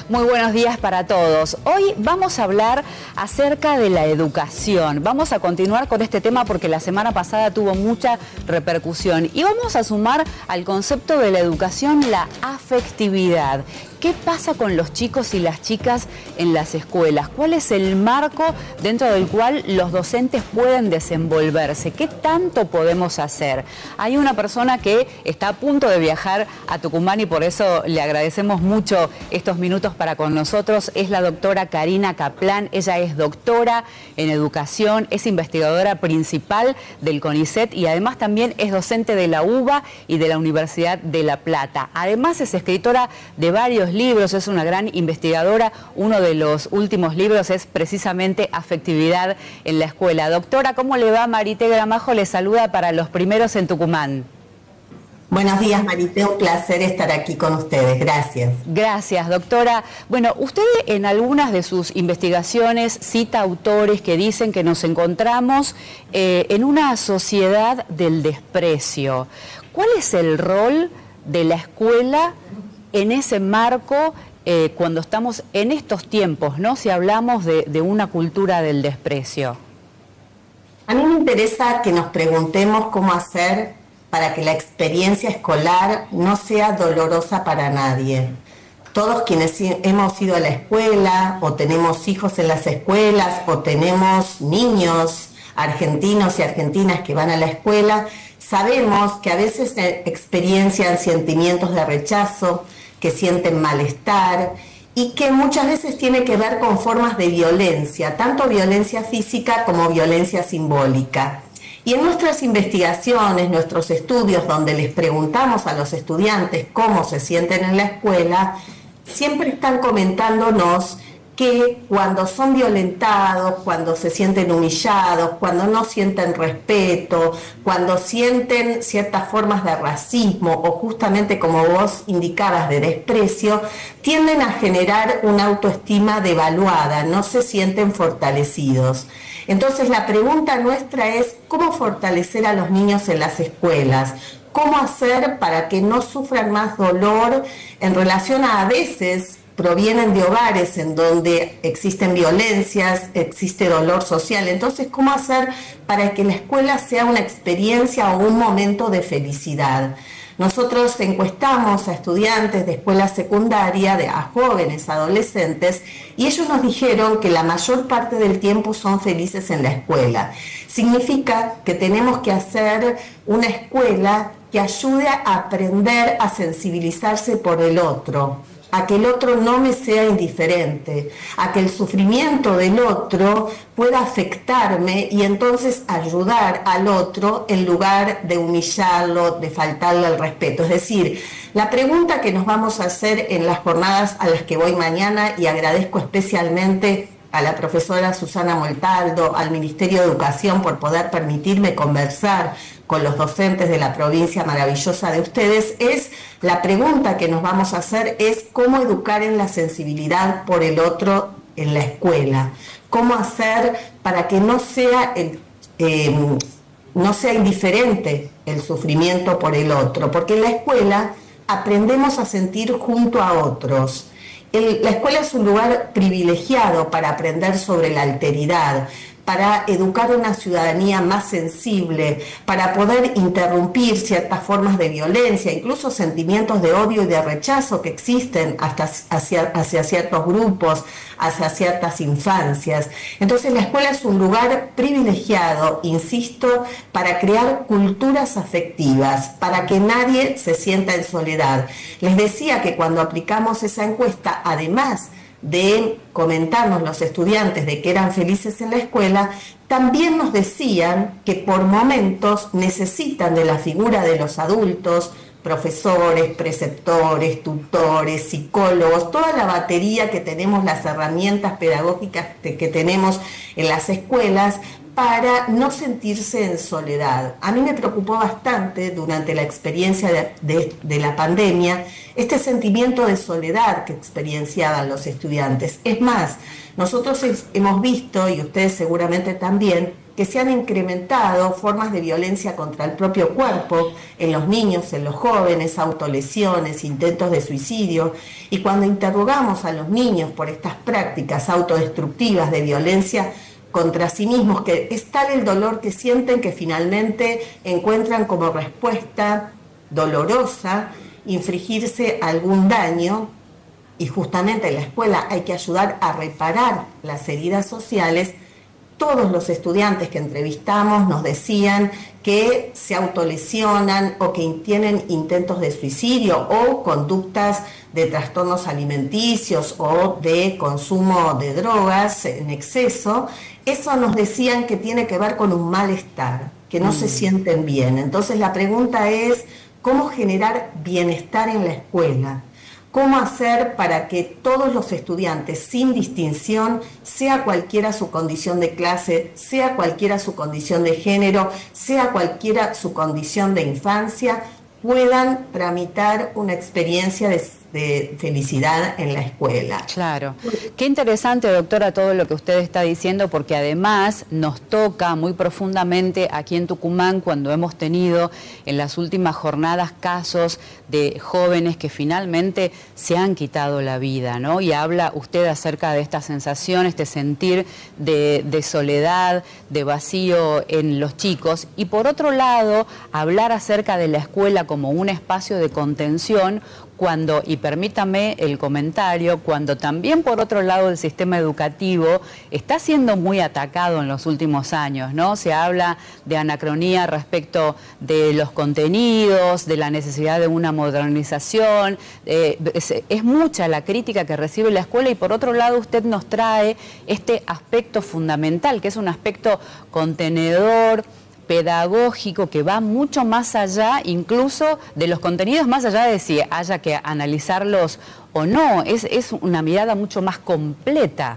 Muy buenos días para todos. Hoy vamos a hablar acerca de la educación. Vamos a continuar con este tema porque la semana pasada tuvo mucha repercusión y vamos a sumar al concepto de la educación la afectividad. ¿Qué pasa con los chicos y las chicas en las escuelas? ¿Cuál es el marco dentro del cual los docentes pueden desenvolverse? ¿Qué tanto podemos hacer? Hay una persona que está a punto de viajar a Tucumán y por eso le agradecemos mucho estos minutos para con nosotros. Es la doctora Karina Kaplan. Ella es doctora en educación, es investigadora principal del CONICET y además también es docente de la UBA y de la Universidad de La Plata. Además es escritora de varios libros, es una gran investigadora. Uno de los últimos libros es precisamente Afectividad en la escuela. Doctora, ¿cómo le va? Marité Gramajo le saluda para Los Primeros en Tucumán. Buenos días, Marité, un placer estar aquí con ustedes. Gracias. Gracias, doctora. Bueno, usted en algunas de sus investigaciones cita autores que dicen que nos encontramos en una sociedad del desprecio. ¿Cuál es el rol de la escuela en ese marco cuando estamos en estos tiempos, ¿no? Si hablamos de una cultura del desprecio? A mí me interesa que nos preguntemos cómo hacer para que la experiencia escolar no sea dolorosa para nadie. Todos quienes hemos ido a la escuela, o tenemos hijos en las escuelas, o tenemos niños argentinos y argentinas que van a la escuela, sabemos que a veces experiencian sentimientos de rechazo, que sienten malestar y que muchas veces tiene que ver con formas de violencia, tanto violencia física como violencia simbólica. Y en nuestras investigaciones, nuestros estudios donde les preguntamos a los estudiantes cómo se sienten en la escuela, siempre están comentándonos que cuando son violentados, cuando se sienten humillados, cuando no sienten respeto, cuando sienten ciertas formas de racismo o justamente como vos indicabas de desprecio, tienden a generar una autoestima devaluada, no se sienten fortalecidos. Entonces la pregunta nuestra es ¿cómo fortalecer a los niños en las escuelas? ¿Cómo hacer para que no sufran más dolor en relación a veces provienen de hogares en donde existen violencias, existe dolor social? Entonces, ¿cómo hacer para que la escuela sea una experiencia o un momento de felicidad? Nosotros encuestamos a estudiantes de escuela secundaria, a jóvenes, adolescentes, y ellos nos dijeron que la mayor parte del tiempo son felices en la escuela. Significa que tenemos que hacer una escuela que ayude a aprender a sensibilizarse por el otro, a que el otro no me sea indiferente, a que el sufrimiento del otro pueda afectarme y entonces ayudar al otro en lugar de humillarlo, de faltarle el respeto. Es decir, la pregunta que nos vamos a hacer en las jornadas a las que voy mañana, y agradezco especialmente a la profesora Susana Moltaldo, al Ministerio de Educación por poder permitirme conversar con los docentes de la provincia maravillosa de ustedes, la pregunta que nos vamos a hacer es cómo educar en la sensibilidad por el otro en la escuela, cómo hacer para que no sea indiferente el sufrimiento por el otro, porque en la escuela aprendemos a sentir junto a otros. La escuela es un lugar privilegiado para aprender sobre la alteridad, para educar una ciudadanía más sensible, para poder interrumpir ciertas formas de violencia, incluso sentimientos de odio y de rechazo que existen hacia ciertos grupos, hacia ciertas infancias. Entonces la escuela es un lugar privilegiado, insisto, para crear culturas afectivas, para que nadie se sienta en soledad. Les decía que cuando aplicamos esa encuesta, además de comentarnos los estudiantes de que eran felices en la escuela, también nos decían que por momentos necesitan de la figura de los adultos, profesores, preceptores, tutores, psicólogos, toda la batería que tenemos, las herramientas pedagógicas que tenemos en las escuelas, para no sentirse en soledad. A mí me preocupó bastante durante la experiencia de la pandemia este sentimiento de soledad que experienciaban los estudiantes. Es más, nosotros hemos visto, y ustedes seguramente también, que se han incrementado formas de violencia contra el propio cuerpo en los niños, en los jóvenes, autolesiones, intentos de suicidio. Y cuando interrogamos a los niños por estas prácticas autodestructivas de violencia contra sí mismos, que es tal el dolor que sienten que finalmente encuentran como respuesta dolorosa infligirse algún daño, y justamente en la escuela hay que ayudar a reparar las heridas sociales. Todos los estudiantes que entrevistamos nos decían que se autolesionan o que tienen intentos de suicidio o conductas de trastornos alimenticios o de consumo de drogas en exceso. Eso nos decían que tiene que ver con un malestar, que no se sienten bien. Entonces la pregunta es, ¿cómo generar bienestar en la escuela? ¿Cómo hacer para que todos los estudiantes, sin distinción, sea cualquiera su condición de clase, sea cualquiera su condición de género, sea cualquiera su condición de infancia, puedan tramitar una experiencia de felicidad en la escuela? Claro. Qué interesante, doctora, todo lo que usted está diciendo, porque además nos toca muy profundamente aquí en Tucumán cuando hemos tenido en las últimas jornadas casos de jóvenes que finalmente se han quitado la vida, ¿no? Y habla usted acerca de esta sensación, este sentir de soledad, de vacío en los chicos. Y por otro lado, hablar acerca de la escuela como un espacio de contención cuando, y permítame el comentario, cuando también por otro lado el sistema educativo está siendo muy atacado en los últimos años, ¿no? Se habla de anacronía respecto de los contenidos, de la necesidad de una modernización, es mucha la crítica que recibe la escuela, y por otro lado usted nos trae este aspecto fundamental, que es un aspecto contenedor, pedagógico, que va mucho más allá incluso de los contenidos, más allá de si haya que analizarlos o no, es una mirada mucho más completa.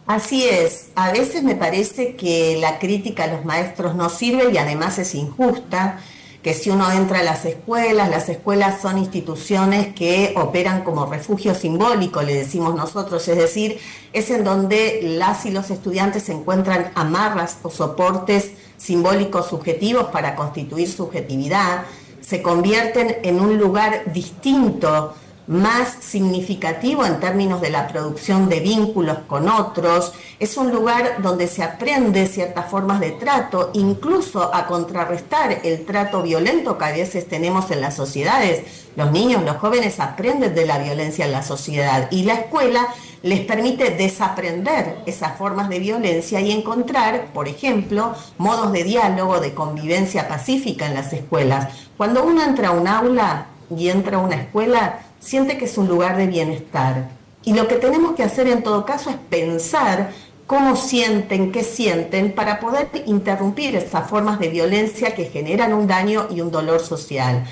Así es, a veces me parece que la crítica a los maestros no sirve y además es injusta, que si uno entra a las escuelas son instituciones que operan como refugio simbólico, le decimos nosotros, es decir, es en donde las y los estudiantes encuentran amarras o soportes simbólicos subjetivos para constituir subjetividad, se convierten en un lugar distinto, más significativo en términos de la producción de vínculos con otros. Es un lugar donde se aprende ciertas formas de trato, incluso a contrarrestar el trato violento que a veces tenemos en las sociedades. Los niños, los jóvenes aprenden de la violencia en la sociedad y la escuela les permite desaprender esas formas de violencia y encontrar, por ejemplo, modos de diálogo, de convivencia pacífica en las escuelas. Cuando uno entra a un aula y entra a una escuela, siente que es un lugar de bienestar. Y lo que tenemos que hacer en todo caso es pensar cómo sienten, qué sienten, para poder interrumpir esas formas de violencia que generan un daño y un dolor social.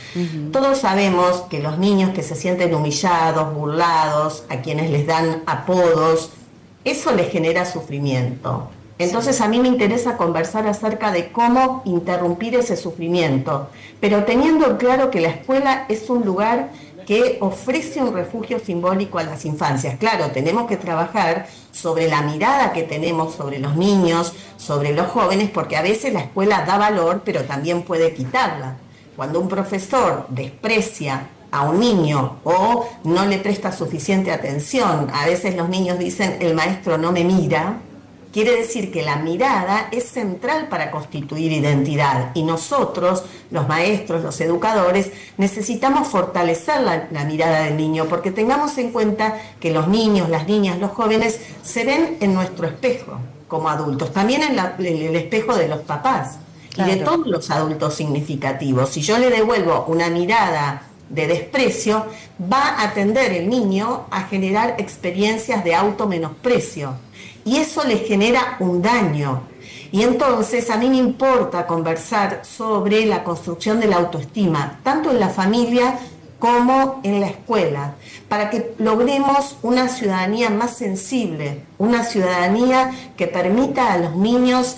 Todos sabemos que los niños que se sienten humillados, burlados, a quienes les dan apodos, eso les genera sufrimiento. Entonces a mí me interesa conversar acerca de cómo interrumpir ese sufrimiento, pero teniendo claro que la escuela es un lugar que ofrece un refugio simbólico a las infancias. Claro, tenemos que trabajar sobre la mirada que tenemos sobre los niños, sobre los jóvenes, porque a veces la escuela da valor, pero también puede quitarla. Cuando un profesor desprecia a un niño o no le presta suficiente atención, a veces los niños dicen, el maestro no me mira, quiere decir que la mirada es central para constituir identidad y nosotros, los maestros, los educadores, necesitamos fortalecer la mirada del niño, porque tengamos en cuenta que los niños, las niñas, los jóvenes se ven en nuestro espejo como adultos, también en el espejo de los papás. Claro. Y de todos los adultos significativos. Si yo le devuelvo una mirada de desprecio, va a tender el niño a generar experiencias de automenosprecio. Y eso le genera un daño. Y entonces a mí me importa conversar sobre la construcción de la autoestima, tanto en la familia como en la escuela, para que logremos una ciudadanía más sensible, una ciudadanía que permita a los niños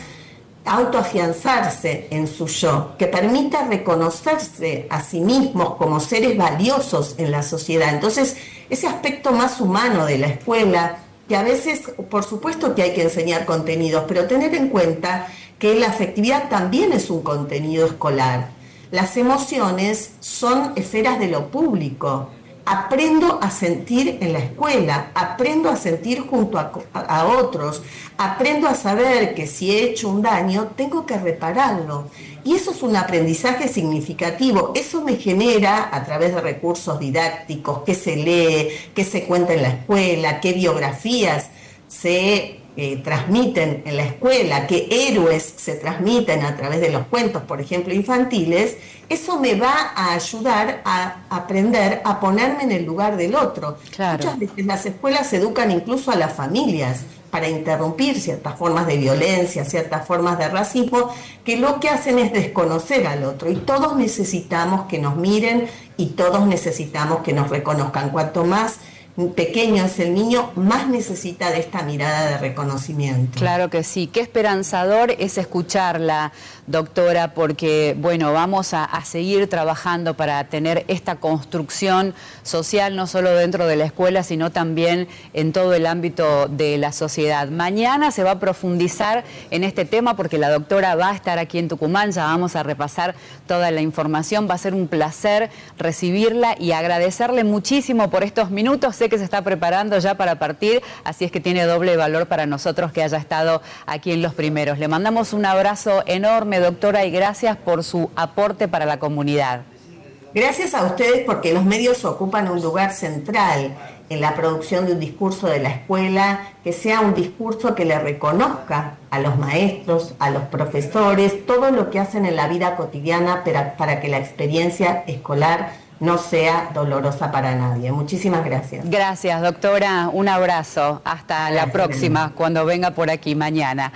autoafianzarse en su yo, que permita reconocerse a sí mismos como seres valiosos en la sociedad. Entonces, ese aspecto más humano de la escuela, que a veces, por supuesto que hay que enseñar contenidos, pero tener en cuenta que la afectividad también es un contenido escolar. Las emociones son esferas de lo público. Aprendo a sentir en la escuela, aprendo a sentir junto a otros, aprendo a saber que si he hecho un daño, tengo que repararlo. Y eso es un aprendizaje significativo. Eso me genera, a través de recursos didácticos, qué se lee, qué se cuenta en la escuela, qué biografías se transmiten en la escuela, qué héroes se transmiten a través de los cuentos, por ejemplo, infantiles. Eso me va a ayudar a aprender a ponerme en el lugar del otro. Claro. Muchas veces las escuelas educan incluso a las familias para interrumpir ciertas formas de violencia, ciertas formas de racismo, que lo que hacen es desconocer al otro. Y todos necesitamos que nos miren y todos necesitamos que nos reconozcan. Cuanto más pequeño es el niño, más necesita de esta mirada de reconocimiento. Claro que sí. Qué esperanzador es escucharla, doctora, porque, bueno, vamos a seguir trabajando para tener esta construcción social, no solo dentro de la escuela, sino también en todo el ámbito de la sociedad. Mañana se va a profundizar en este tema porque la doctora va a estar aquí en Tucumán, ya vamos a repasar toda la información. Va a ser un placer recibirla y agradecerle muchísimo por estos minutos. Sé que se está preparando ya para partir, así es que tiene doble valor para nosotros que haya estado aquí en Los Primeros. Le mandamos un abrazo enorme, doctora, y gracias por su aporte para la comunidad. Gracias a ustedes porque los medios ocupan un lugar central en la producción de un discurso de la escuela, que sea un discurso que le reconozca a los maestros, a los profesores, todo lo que hacen en la vida cotidiana para que la experiencia escolar no sea dolorosa para nadie. Muchísimas gracias. Gracias, doctora. Un abrazo. Hasta la próxima, cuando venga por aquí mañana.